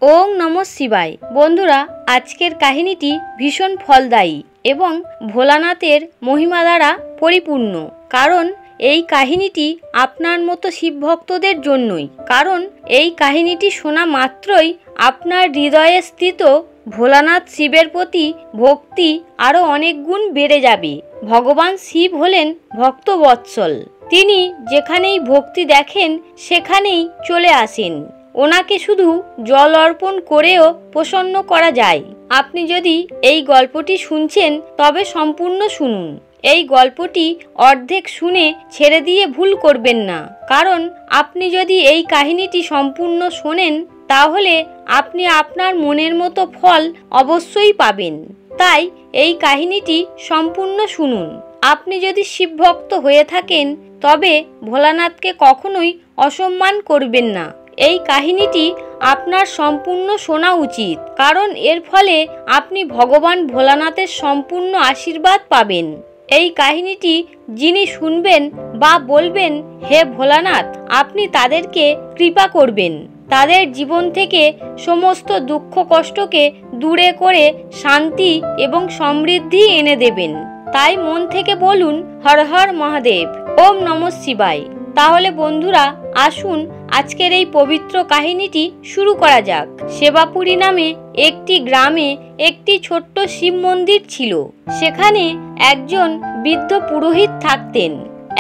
ওং নমঃ শিবায়। বন্ধুরা, আজকের কাহিনীটি ভীষণ ফলদায়ী এবং ভোলানাথের মহিমা দ্বারা পরিপূর্ণ। কারণ এই কাহিনীটি আপনার মতো শিব ভক্তদের জন্যই। কারণ এই কাহিনীটি শোনা মাত্রই আপনার হৃদয়ে স্থিত ভোলানাথ শিবের প্রতি ভক্তি আরও অনেক গুণ বেড়ে যাবে। ভগবান শিব হলেন ভক্তবৎসল। তিনি যেখানেই ভক্তি দেখেন সেখানেই চলে আসেন। ওনাকে শুধু জল অর্পণ করেও প্রসন্ন করা যায়। আপনি যদি এই গল্পটি শুনছেন তবে সম্পূর্ণ শুনুন। এই গল্পটি অর্ধেক শুনে ছেড়ে দিয়ে ভুল করবেন না। কারণ আপনি যদি এই কাহিনীটি সম্পূর্ণ শোনেন তাহলে আপনি আপনার মনের মতো ফল অবশ্যই পাবেন। তাই এই কাহিনীটি সম্পূর্ণ শুনুন। আপনি যদি শিবভক্ত হয়ে থাকেন তবে ভোলানাথকে কখনোই অসম্মান করবেন না। এই কাহিনীটি আপনার সম্পূর্ণ শোনা উচিত। কারণ এর ফলে আপনি ভগবান ভোলানাথের সম্পূর্ণ আশীর্বাদ পাবেন। এই কাহিনীটি যিনি শুনবেন বা বলবেন, হে ভোলানাথ, আপনি তাদেরকে কৃপা করবেন, তাদের জীবন থেকে সমস্ত দুঃখ কষ্টকে দূরে করে শান্তি এবং সমৃদ্ধি এনে দেবেন। তাই মন থেকে বলুন, হর হর মহাদেব, ওম নমঃ শিবায়। তাহলে বন্ধুরা, আসুন আজকের এই পবিত্র কাহিনীটি শুরু করা যাক। সেবাপুরী নামে একটি গ্রামে একটি ছোট্ট শিব মন্দির ছিল। সেখানে একজন বৃদ্ধ পুরোহিত থাকতেন।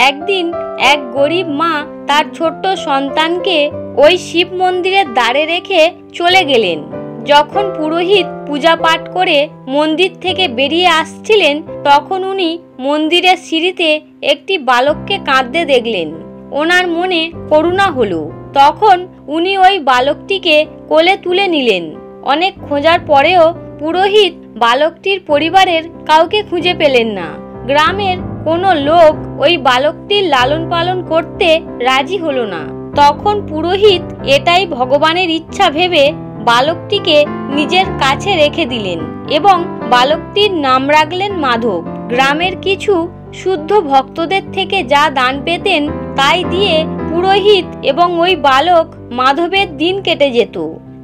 একদিন এক গরিব মা তার ছোট্ট সন্তানকে ওই শিব মন্দিরের দ্বারে রেখে চলে গেলেন। যখন পুরোহিত পূজা পাঠ করে মন্দির থেকে বেরিয়ে আসছিলেন তখন উনি মন্দিরের সিঁড়িতে একটি বালককে কাঁদতে দেখলেন। ওনার মনে করুণা হলো। তখন উনি ওই বালকটিকে কোলে তুলে নিলেন। অনেক খোঁজার পরেও পুরোহিত বালকটির পরিবারের কাউকে খুঁজে পেলেন না। গ্রামের কোনো লোক ওই বালকটির লালন পালন করতে রাজি হলো না। তখন পুরোহিত এটাই ভগবানের ইচ্ছা ভেবে বালকটিকে নিজের কাছে রেখে দিলেন এবং বালকটির নাম রাখলেন মাধব। গ্রামের কিছু শুদ্ধ ভক্তদের থেকে যা দান পেতেন তাই দিয়ে পুরোহিত এবং ওই বালক মাধবের দিন কেটে যেত।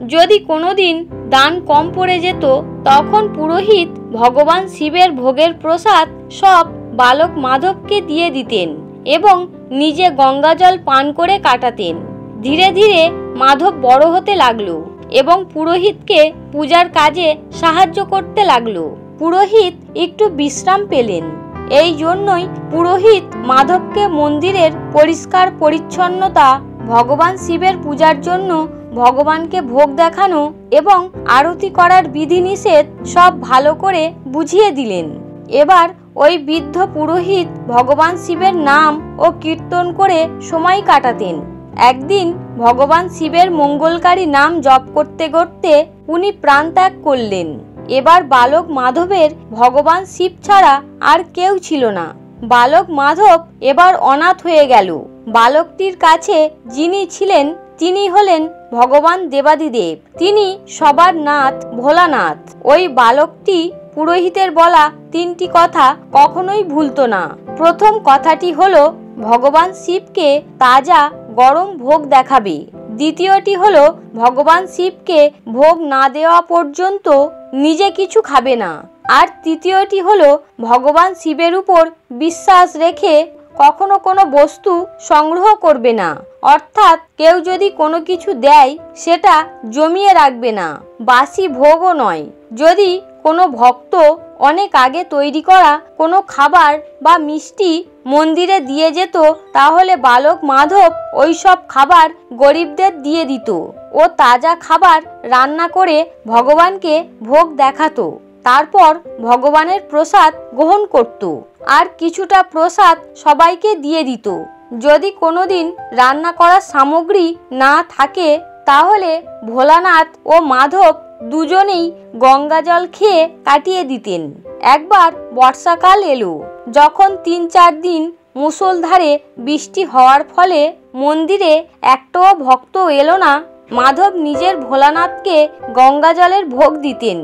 যদি কোনোদিন দান কম পড়ে যেত তখন পুরোহিত ভগবান শিবের ভোগের প্রসাদ সব বালক মাধবকে দিয়ে দিতেন এবং নিজে গঙ্গাজল পান করে কাটাতেন। ধীরে ধীরে মাধব বড় হতে লাগলো এবং পুরোহিতকে পূজার কাজে সাহায্য করতে লাগলো। পুরোহিত একটু বিশ্রাম পেলেন। এই জন্যই পুরোহিত মাধবকে মন্দিরের পরিষ্কার পরিচ্ছন্নতা, ভগবান শিবের পূজার জন্য ভগবানকে ভোগ দেখানো এবং আরতি করার বিধিনিষেধ সব ভালো করে বুঝিয়ে দিলেন। এবার ওই বৃদ্ধ পুরোহিত ভগবান শিবের নাম ও কীর্তন করে সময় কাটাতেন। একদিন ভগবান শিবের মঙ্গলকারী নাম জপ করতে করতে উনি প্রাণ ত্যাগ করলেন। এবার বালক মাধবের ভগবান শিব ছাড়া আর কেউ ছিল না। বালক মাধব এবার অনাথ হয়ে গেল। বালকটির কাছে যিনি ছিলেন তিনি হলেন ভগবান দেবাদিদেব। তিনি সবার নাথ ভোলানাথ। ওই বালকটি পুরোহিতের বলা তিনটি কথা কখনোই ভুলতো না। প্রথম কথাটি হলো ভগবান শিবকে তাজা গরম ভোগ দেখাবে। দ্বিতীয়টি হলো ভগবান শিবকে ভোগ না দেওয়া পর্যন্ত নিজে কিছু খাবে না। আর তৃতীয়টি হলো ভগবান শিবের উপর বিশ্বাস রেখে কখনো কোনো বস্তু সংগ্রহ করবে না। অর্থাৎ কেউ যদি কোনো কিছু দেয় সেটা জমিয়ে রাখবে না, বাসি ভোগও নয়। যদি কোনো ভক্ত অনেক আগে তৈরি করা কোনো খাবার বা মিষ্টি মন্দিরে দিয়ে যেত তাহলে বালক মাধব ওই সব খাবার গরিবদের দিয়ে দিত ও তাজা খাবার রান্না করে ভগবানকে ভোগ দেখাতো। তারপর ভগবানের প্রসাদ গ্রহণ করত আর কিছুটা প্রসাদ সবাইকে দিয়ে দিত। যদি কোনোদিন রান্না করার সামগ্রী না থাকে তাহলে ভোলানাথ ও মাধব দুজনেই গঙ্গা জল খেয়ে কাটিয়ে দিতেন। একবার বর্ষাকাল এলো, যখন ৩-৪ দিন মুষলধারে বৃষ্টি হওয়ার ফলে মন্দিরে একটাও ভক্ত এলো না। মাধব নিজের ভোলানাথকে গঙ্গা জলের ভোগ দিতেন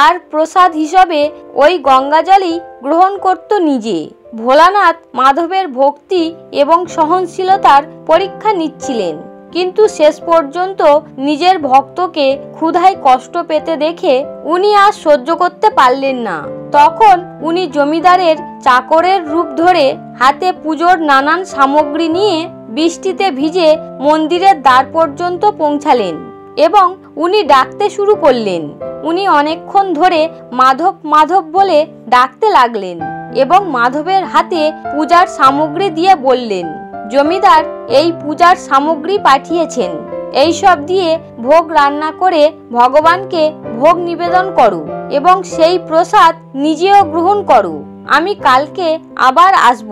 আর প্রসাদ হিসাবে ওই গঙ্গা জলই গ্রহণ করত নিজে। ভোলানাথ মাধবের ভক্তি এবং সহনশীলতার পরীক্ষা নিচ্ছিলেন। কিন্তু শেষ পর্যন্ত নিজের ভক্তকে ক্ষুধায় কষ্ট পেতে দেখে উনি আর সহ্য করতে পারলেন না। তখন উনি জমিদারের চাকরের রূপ ধরে হাতে পুজোর নানান সামগ্রী নিয়ে বৃষ্টিতে ভিজে মন্দিরের দ্বার পর্যন্ত পৌঁছালেন এবং উনি ডাকতে শুরু করলেন। উনি অনেকক্ষণ ধরে মাধব মাধব বলে ডাকতে লাগলেন এবং মাধবের হাতে পূজার সামগ্রী দিয়ে বললেন, জমিদার এই পূজার সামগ্রী পাঠিয়েছেন, এই সব দিয়ে ভোগ রান্না করে ভগবানকে ভোগ নিবেদন করো এবং সেই প্রসাদ নিজেও গ্রহণ করো। আমি কালকে আবার আসব।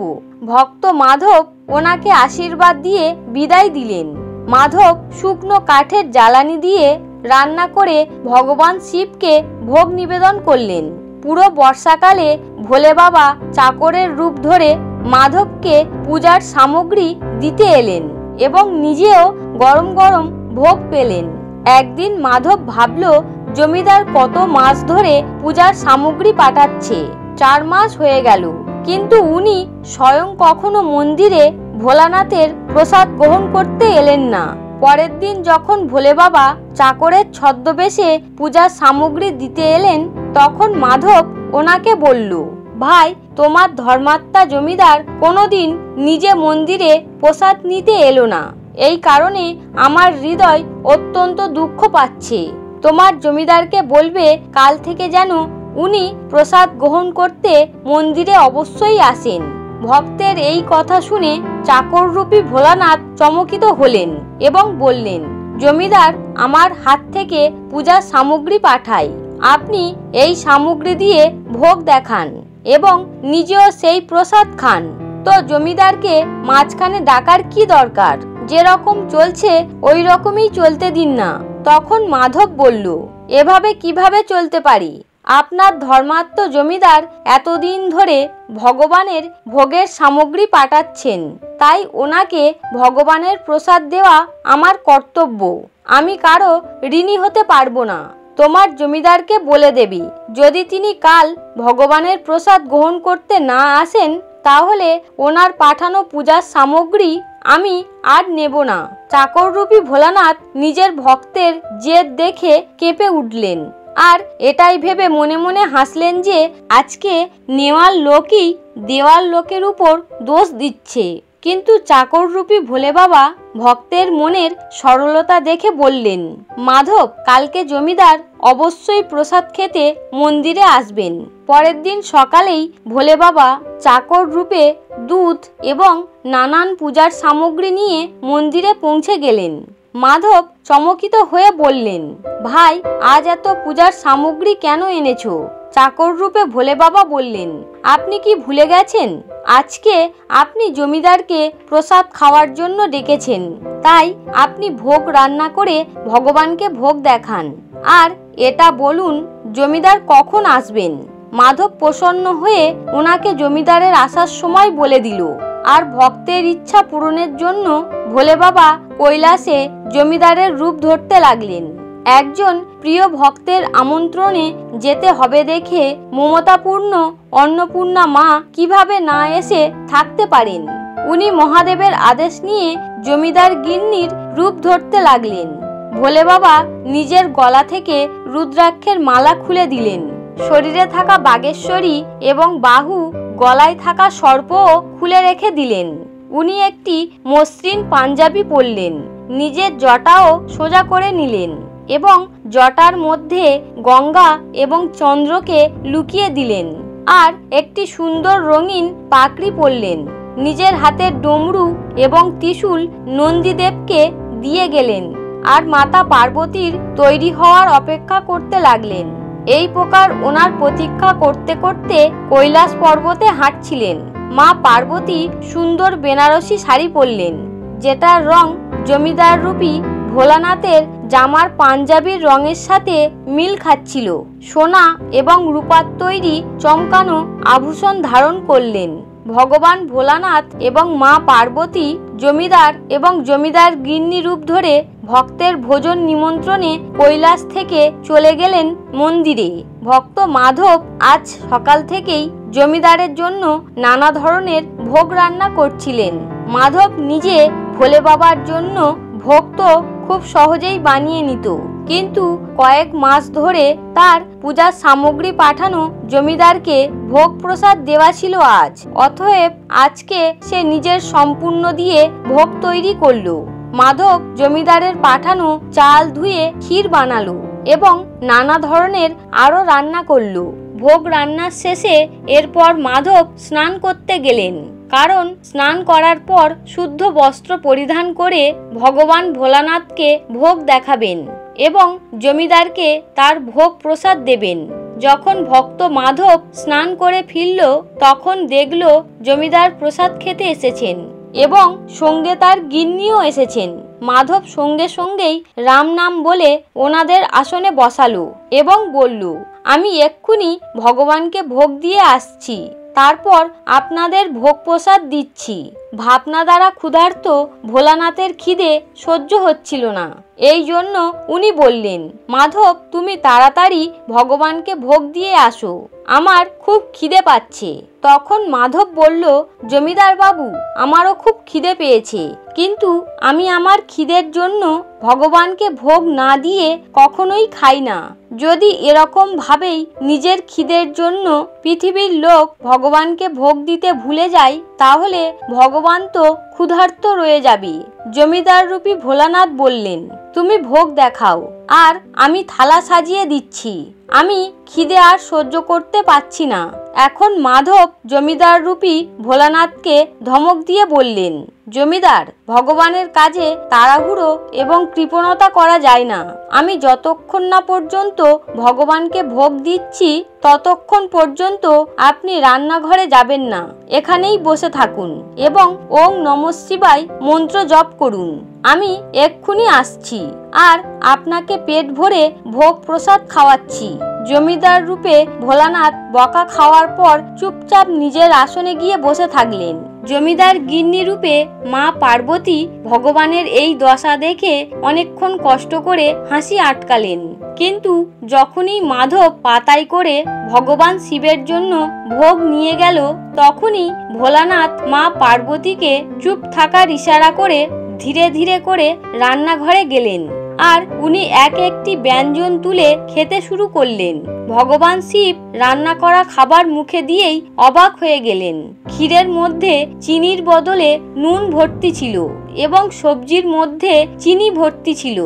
ভক্ত মাধব ওনাকে আশীর্বাদ দিয়ে বিদায় দিলেন। মাধব শুকনো কাঠের জ্বালানি দিয়ে রান্না করে ভগবান শিবকে ভোগ নিবেদন করলেন। পুরো বর্ষাকালে ভোলে বাবা চাকরের রূপ ধরে মাধবকে পূজার সামগ্রী দিতে এলেন এবং নিজেও গরম গরম ভোগ পেলেন। একদিন মাধব ভাবল, জমিদার কত মাস ধরে পূজার সামগ্রী পাঠাচ্ছে, 4 মাস হয়ে গেল, কিন্তু উনি স্বয়ং কখনো মন্দিরে ভোলানাথের প্রসাদ গ্রহণ করতে এলেন না। পরের দিন যখন ভোলে বাবা চাকরের ছদ্মবেশে পূজার সামগ্রী দিতে এলেন, তখন মাধব ওনাকে বলল, ভাই, তোমার ধর্মাত্মা জমিদার কোনোদিন নিজে মন্দিরে প্রসাদ নিতে এলো না, এই কারণে আমার হৃদয় অত্যন্ত দুঃখ পাচ্ছে। তোমার জমিদারকে বলবে কাল থেকে যেন উনি প্রসাদ গ্রহণ করতে মন্দিরে অবশ্যই আসেন। ভক্তের এই কথা শুনে চাকররূপী ভোলানাথ চমকিত হলেন এবং বললেন, জমিদার আমার হাত থেকে পূজার সামগ্রী পাঠায়, আপনি এই সামগ্রী দিয়ে ভোগ দেখান এবং নিজেও সেই প্রসাদ খান। তো জমিদারকে মাঝখানে ডাকার কি দরকার? যেরকম চলছে ওই রকমই চলতে দিন না। তখন মাধব বলল, এভাবে কিভাবে চলতে পারি? আপনার ধর্মাত্ম জমিদার এতদিন ধরে ভগবানের ভোগের সামগ্রী পাঠাচ্ছেন, তাই ওনাকে ভগবানের প্রসাদ দেওয়া আমার কর্তব্য। আমি কারো ঋণী হতে পারবো না। তোমার জমিদারকে বলে দেবি, যদি তিনি কাল ভগবানের প্রসাদ গ্রহণ করতে না আসেন, তাহলে ওনার পাঠানো পূজার সামগ্রী আমি আর নেব না। চাকররূপী ভোলানাথ নিজের ভক্তের জেদ দেখে কেঁপে উঠলেন আর এটাই ভেবে মনে মনে হাসলেন যে আজকে নেওয়ার লোকই দেওয়ার লোকের উপর দোষ দিচ্ছে। কিন্তু চাকররূপী ভোলে বাবা ভক্তের মনের সরলতা দেখে বললেন, মাধব, কালকে জমিদার অবশ্যই প্রসাদ খেতে মন্দিরে আসবেন। পরের দিন সকালেই ভোলে বাবা চাকর রূপে দুধ এবং নানান পূজার সামগ্রী নিয়ে মন্দিরে পৌঁছে গেলেন। মাধব চমকিত হয়ে বললেন, ভাই, আজ এত পূজার সামগ্রী কেন এনেছো? চাকর রূপে ভোলে বাবা বললেন, আপনি কি ভুলে গেছেন? আজকে আপনি জমিদারকে প্রসাদ খাওয়ার জন্য ডেকেছেন, তাই আপনি ভোগ রান্না করে ভগবানকে ভোগ দেখান। আর এটা বলুন, জমিদার কখন আসবেন? মাধব প্রসন্ন হয়ে ওনাকে জমিদারের আসার সময় বলে দিল। আর ভক্তের ইচ্ছা পূরণের জন্য ভোলে বাবা কৈলাসে জমিদারের রূপ ধরতে লাগলেন। একজন প্রিয় ভক্তের আমন্ত্রণে যেতে হবে দেখে মমতাপূর্ণ অন্নপূর্ণা মা কিভাবে না এসে থাকতে পারেন। উনি মহাদেবের আদেশ নিয়ে জমিদার গিন্নির রূপ ধরতে লাগলেন। ভোলে বাবা নিজের গলা থেকে রুদ্রাক্ষের মালা খুলে দিলেন। শরীরে থাকা বাগেশ্বরী এবং বাহু, গলায় থাকা সর্পও খুলে রেখে দিলেন। উনি একটি মসৃণ পাঞ্জাবি পরলেন, নিজের জটাও সোজা করে নিলেন এবং জটার মধ্যে গঙ্গা এবং চন্দ্রকে লুকিয়ে দিলেন। আর একটি সুন্দর রঙিন পাকড়ি পরলেন। নিজের হাতের ডমরু এবং ত্রিশূল নন্দীদেবকে দিয়ে গেলেন আর মাতা পার্বতীর তৈরি হওয়ার অপেক্ষা করতে লাগলেন। এই প্রকার ওনার প্রতীক্ষা করতে করতে কৈলাস পর্বতে হাঁটছিলেন। মা পার্বতী সুন্দর বেনারসি শাড়ি পরলেন, যেটার রং জমিদার রূপী ভোলানাথের জামার পাঞ্জাবির রঙের সাথে মিল খাচ্ছিল। সোনা এবং রূপার তৈরি চমকানো আভূষণ ধারণ করলেন। ভগবান ভোলানাথ এবং মা পার্বতী জমিদার এবং জমিদার গিন্নি রূপ ধরে ভক্তের ভোজন নিমন্ত্রণে কৈলাস থেকে চলে গেলেন মন্দিরে। ভক্ত মাধব আজ সকাল থেকেই জমিদারের জন্য নানা ধরনের ভোগ রান্না করছিলেন। মাধব নিজে ভোলে বাবার জন্য ভোগ তো খুব সহজেই বানিয়ে নিত, কিন্তু কয়েক মাস ধরে তার পূজার সামগ্রী পাঠানো জমিদারকে ভোগ প্রসাদ দেওয়া ছিল আজ। অতএব আজকে সে নিজের সম্পূর্ণ দিয়ে ভোগ তৈরি করলো। মাধব জমিদারের পাঠানো চাল ধুয়ে ক্ষীর বানালো এবং নানা ধরনের আরো রান্না করলো। ভোগ রান্নার শেষে এরপর মাধব স্নান করতে গেলেন, কারণ স্নান করার পর শুদ্ধ বস্ত্র পরিধান করে ভগবান ভোলানাথকে ভোগ দেখাবেন এবং জমিদারকে তার ভোগ প্রসাদ দেবেন। যখন ভক্ত মাধব স্নান করে ফিরল, তখন দেখল জমিদার প্রসাদ খেতে এসেছেন এবং সঙ্গে তার গিন্নিও এসেছেন। মাধব সঙ্গে সঙ্গেই রাম নাম বলে ওনাদের আসনে বসালো এবং বলল, আমি এক্ষুনি ভগবানকে ভোগ দিয়ে আসছি, তারপর আপনাদের ভোগ প্রসাদ দিচ্ছি। ভাবনা দ্বারা ক্ষুধার্ত ভোলানাথের খিদে সহ্য হচ্ছিল না, এই জন্য উনি বললেন, মাধব তুমি তাড়াতাড়ি ভগবানকে ভোগ দিয়ে আসো, আমার খুব খিদে পাচ্ছে। তখন মাধব বলল, জমিদার বাবু আমারও খুব খিদে পেয়েছে, কিন্তু আমি আমার খিদের জন্য ভগবানকে ভোগ না দিয়ে কখনোই খাই না। যদি এরকম ভাবেই নিজের খিদের জন্য পৃথিবীর লোক ভগবানকে ভোগ দিতে ভুলে যায়, তাহলে ভগবান তো ক্ষুধার্ত রয়ে যাবে। জমিদার রূপী ভোলানাথ বললেন, তুমি ভোগ দেখাও আর আমি থালা সাজিয়ে দিচ্ছি, আমি খিদে আর সহ্য করতে পারছি না। এখন মাধব জমিদার রূপী ভোলানাথকে ধমক দিয়ে বললেন, জমিদার ভগবানের কাজে তাড়াহুড়ো এবং কৃপণতা করা যায় না। আমি যতক্ষণ না পর্যন্ত ভগবানকে ভোগ দিচ্ছি ততক্ষণ পর্যন্ত আপনি রান্নাঘরে যাবেন না, এখানেই বসে থাকুন এবং ওং নমঃ শিবায় মন্ত্র জপ করুন। আমি এক্ষুনি আসছি আর আপনাকে পেট ভরে ভোগ প্রসাদ খাওয়াচ্ছি। জমিদার রূপে ভোলানাথ বকা খাওয়ার পর চুপচাপ নিজের আসনে গিয়ে বসে থাকলেন। জমিদার গিন্নি রূপে মা পার্বতী ভগবানের এই দশা দেখে অনেকক্ষণ কষ্ট করে হাসি আটকালেন, কিন্তু যখনই মাধব পাতায় করে ভগবান শিবের জন্য ভোগ নিয়ে গেল, তখনই ভোলানাথ মা পার্বতীকে চুপ থাকার ইশারা করে ধীরে ধীরে করে রান্নাঘরে গেলেন আর উনি এক একটি ব্যঞ্জন তুলে খেতে শুরু করলেন। ভগবান শিব রান্না করা খাবার মুখে দিয়েই অবাক হয়ে গেলেন। ক্ষীরের মধ্যে চিনির বদলে নুন ভর্তি ছিল এবং সবজির মধ্যে চিনি ভর্তি ছিল।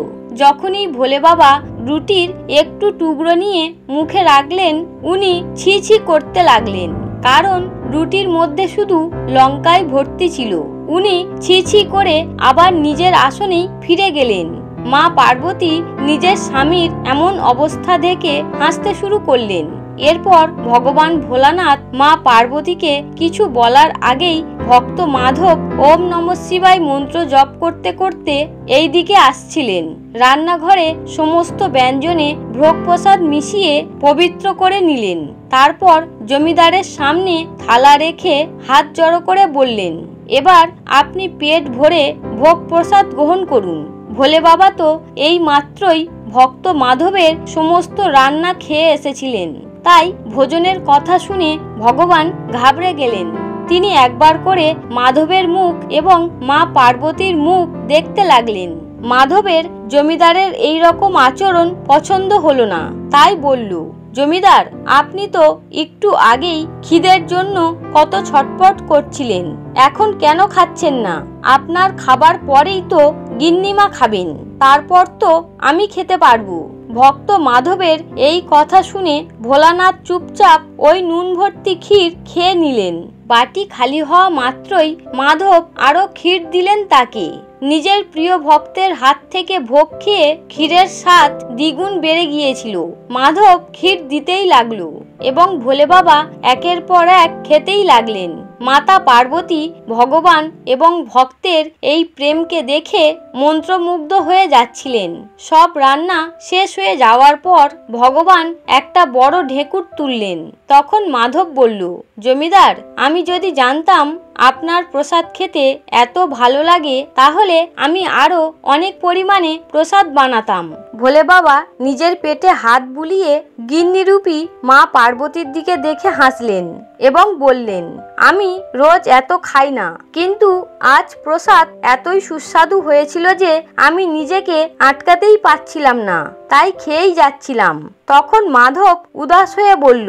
যখনই ভোলে বাবা রুটির একটু টুকরো নিয়ে মুখে রাখলেন, উনি ছি ছি করতে লাগলেন, কারণ রুটির মধ্যে শুধু লঙ্কায় ভর্তি ছিল। উনি ছি ছি করে আবার নিজের আসনেই ফিরে গেলেন। মা পার্বতী নিজের স্বামীর এমন অবস্থা দেখে হাসতে শুরু করলেন। এরপর ভগবান ভোলানাথ মা পার্বতীকে কিছু বলার আগেই ভক্ত মাধব ওম নমঃ শিবায় মন্ত্র জপ করতে করতে এই দিকে আসছিলেন। রান্নাঘরে সমস্ত ব্যঞ্জনে ভোগ প্রসাদ মিশিয়ে পবিত্র করে নিলেন। তারপর জমিদারের সামনে থালা রেখে হাত জড়ো করে বললেন, এবার আপনি পেট ভরে ভোগ প্রসাদ গ্রহণ করুন। ভোলে বাবা তো এই মাত্রই ভক্ত মাধবের সমস্ত রান্না খেয়ে এসেছিলেন, তাই ভোজনের কথা শুনে ভগবান ঘাবড়ে গেলেন। তিনি একবার করে মাধবের মুখ এবং মা পার্বতীর মুখ দেখতে লাগলেন। মাধবের জমিদারের এই রকম আচরণ পছন্দ হলো না, তাই বলল, জমিদার আপনি তো একটু আগেই খিদের জন্য কত ছটপট করছিলেন, এখন কেন খাচ্ছেন না? আপনার খাবার পরেই তো গিন্নিমা খাবেন, তারপর তো আমি খেতে পারবো। ভক্ত মাধবের এই কথা শুনে ভোলানাথ চুপচাপ ওই নুন ভর্তি ক্ষীর খেয়ে নিলেন। বাটি খালি হওয়া মাত্রই মাধব আরো ক্ষীর দিলেন তাকে। নিজের প্রিয় ভক্তের হাত থেকে ভোগ খেয়ে ক্ষীরের স্বাদ দ্বিগুণ বেড়ে গিয়েছিল। মাধব ক্ষীর দিতেই লাগলো এবং ভোলে বাবা একের পর এক খেতেই লাগলেন। মাতা পার্বতী ভগবান এবং ভক্তের এই প্রেমকে দেখে মন্ত্রমুগ্ধ হয়ে যাচ্ছিলেন। সব রান্না শেষ হয়ে যাওয়ার পর ভগবান একটা বড় ঢেকুর তুললেন। তখন মাধব বলল, জমিদার আমি যদি জানতাম আপনার প্রসাদ খেতে এত ভালো লাগে, তাহলে আমি আরো অনেক পরিমাণে প্রসাদ বানাতাম। ভোলে বাবা নিজের পেটে হাত বুলিয়ে গিন্নিরূপী মা পার্বতীর দিকে দেখে হাসলেন এবং বললেন, আমি রোজ এত খাই না, কিন্তু আজ প্রসাদ এতই সুস্বাদু হয়েছিল হচ্ছিল যে আমি নিজেকে আটকাতেই পারছিলাম না, তাই খেয়েই যাচ্ছিলাম। তখন মাধব উদাস হয়ে বলল,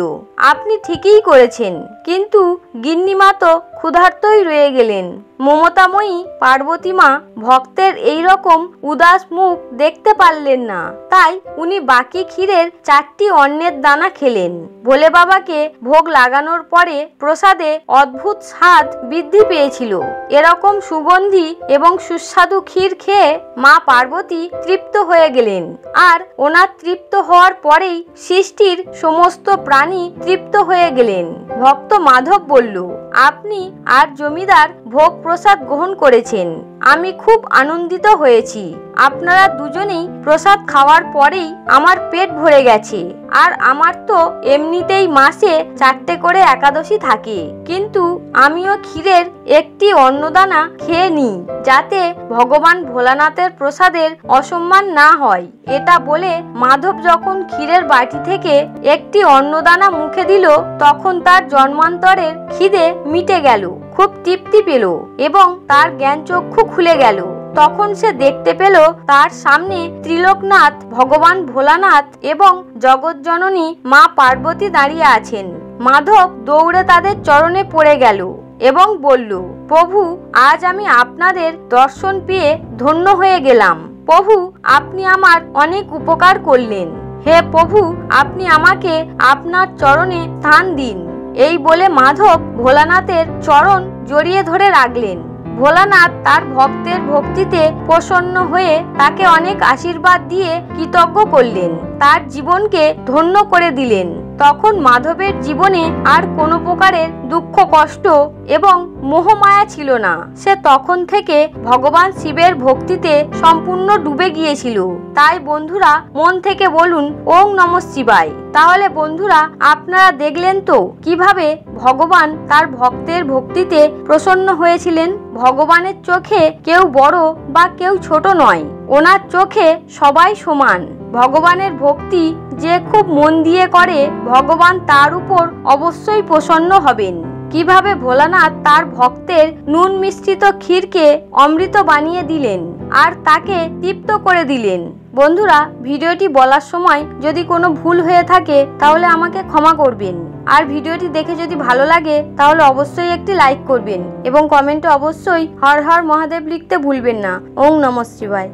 আপনি ঠিকই করেছেন, কিন্তু গিন্নিমা তো ক্ষুধার্তই রয়ে গেলেন। মমতাময়ী পার্বতী মা ভক্তের এই রকম উদাস মুখ দেখতে পারলেন না, তাই উনি বাকি ক্ষীরের 4টি অন্নের দানা খেলেন। ভোলে বাবাকে ভোগ লাগানোর পরে প্রসাদে অদ্ভুত স্বাদ বৃদ্ধি পেয়েছিল। এরকম সুগন্ধি এবং সুস্বাদু ক্ষীর খেয়ে মা পার্বতী তৃপ্ত হয়ে গেলেন, আর ওনার তৃপ্ত হওয়ার পরেই সৃষ্টির সমস্ত প্রাণী তৃপ্ত হয়ে গেলেন। ভক্ত মাধব বলল, আপনি আর জমিদার ভোগ প্রসাদ গ্রহণ করেছেন, আমি খুব আনন্দিত হয়েছি। আপনারা দুজনেই প্রসাদ খাওয়ার পরেই আমার পেট ভরে গেছে, আর আমার তো এমনিতেই মাসে 4টে করে একাদশী থাকে, কিন্তু আমিও ক্ষীরের একটি অন্নদানা খেয়ে নিই, যাতে ভগবান ভোলানাথের প্রসাদের অসম্মান না হয়। এটা বলে মাধব যখন ক্ষীরের বাটি থেকে একটি অন্নদানা মুখে দিল, তখন তার জন্মান্তরের খিদে মিটে গেল, খুব তৃপ্তি পেল এবং তার জ্ঞান চক্ষু খুলে গেল। তখন সে দেখতে পেল তার সামনে ত্রিলোকনাথ ভগবান ভোলানাথ এবং জগৎজননী মা পার্বতী দাঁড়িয়ে আছেন। মাধব দৌড়ে তাদের চরণে পড়ে গেল এবং বলল, প্রভু, আজ আমি আপনাদের দর্শন পেয়ে ধন্য হয়ে গেলাম। প্রভু, আপনি আমার অনেক উপকার করলেন। হে প্রভু, আপনি আমাকে আপনার চরণে স্থান দিন। এই বলে মাধব ভোলানাথের চরণ জড়িয়ে ধরে রাখলেন। ভোলানাথ তার ভক্তের ভক্তিতে প্রসন্ন হয়ে তাকে অনেক আশীর্বাদ দিয়ে কৃতজ্ঞ করলেন, তার জীবনকে ধন্য করে দিলেন। তখন মাধবের জীবনে আর কোনো প্রকারের দুঃখ, কষ্ট এবং মোহমায়া ছিল না। সে তখন থেকে ভগবান শিবের ভক্তিতে সম্পূর্ণ ডুবে গিয়েছিল। তাই বন্ধুরা, মন থেকে বলুন ওং নমঃ শিবায়। তাহলে বন্ধুরা, আপনারা দেখলেন তো কিভাবে ভগবান তার ভক্তের ভক্তিতে প্রসন্ন হয়েছিলেন। ভগবানের চোখে কেউ বড় বা কেউ ছোট নয়, ওনার চোখে সবাই সমান। ভগবানের ভক্তি যে খুব মন দিয়ে করে, ভগবান তার উপর অবশ্যই প্রসন্ন হবেন। কিভাবে ভোলানাথ তার ভক্তের নুন মিশ্রিত ক্ষীরকে অমৃত বানিয়ে দিলেন আর তাকে তৃপ্ত করে দিলেন। বন্ধুরা, ভিডিওটি বলার সময় যদি কোনো ভুল হয়ে থাকে তাহলে আমাকে ক্ষমা করবেন। আর ভিডিওটি দেখে যদি ভালো লাগে তাহলে অবশ্যই একটি লাইক করবেন এবং কমেন্টে অবশ্যই হর হর মহাদেব লিখতে ভুলবেন না। ওং নমঃ শিবায়।